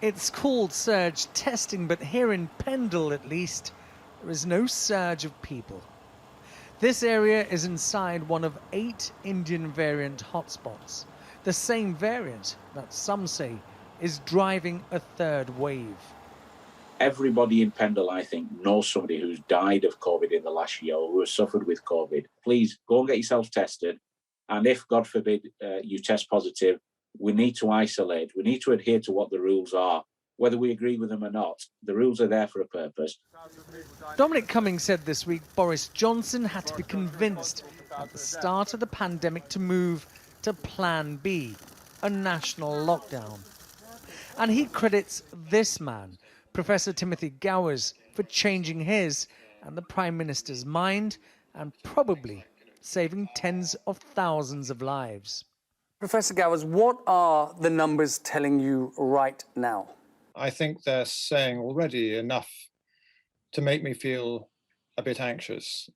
It's called surge testing, but here in Pendle at least, there is no surge of people. This area is inside one of 8 Indian variant hotspots, the same variant that some say is driving a third wave. Everybody in Pendle, I think, knows somebody who's died of COVID in the last year or who has suffered with COVID. Please go and get yourselves tested. And if, God forbid, you test positive, we need to isolate. We need to adhere to what the rules are, whether we agree with them or not. The rules are there for a purpose. Dominic Cummings said this week Boris Johnson had to be convinced at the start of the pandemic to move to Plan B, a national lockdown. And he credits this man, Professor Timothy Gowers, for changing his and the Prime Minister's mind and probably saving tens of thousands of lives. Professor Gowers, what are the numbers telling you right now? I think they're saying already enough to make me feel a bit anxious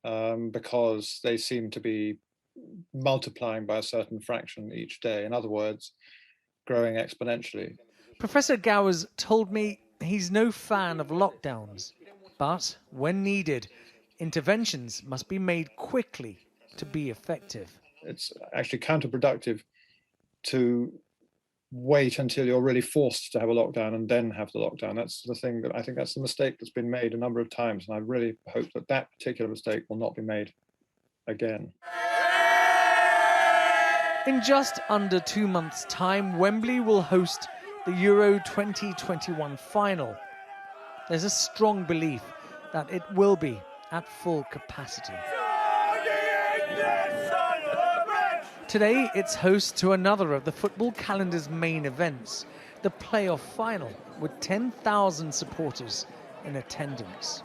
because they seem to be multiplying by a certain fraction each day. In other words, growing exponentially. Professor Gowers told me he's no fan of lockdowns, but when needed, interventions must be made quickly to be effective. It's actually counterproductive to wait until you're really forced to have a lockdown and then have the lockdown. That's the thing that I think that's the mistake that's been made a number of times. And I really hope that that particular mistake will not be made again. In just under 2 months' time, Wembley will host the Euro 2021 final. There's a strong belief that it will be at full capacity. Today, it's host to another of the football calendar's main events, the playoff final, with 10,000 supporters in attendance.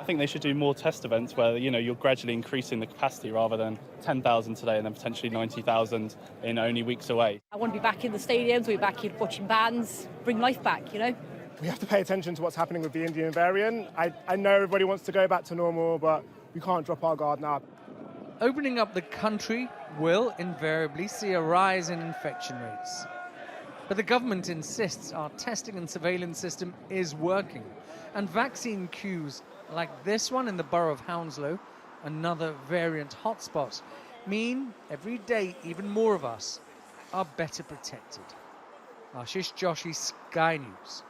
I think they should do more test events where, you're gradually increasing the capacity rather than 10,000 today and then potentially 90,000 in only weeks away. I want to be back in the stadiums, be back here watching bands, bring life back, We have to pay attention to what's happening with the Indian variant. I know everybody wants to go back to normal, but we can't drop our guard now. Opening up the country will invariably see a rise in infection rates. But the government insists our testing and surveillance system is working, and vaccine queues like this one in the borough of Hounslow, another variant hotspot, mean every day even more of us are better protected. Ashish, Joshi, Sky News.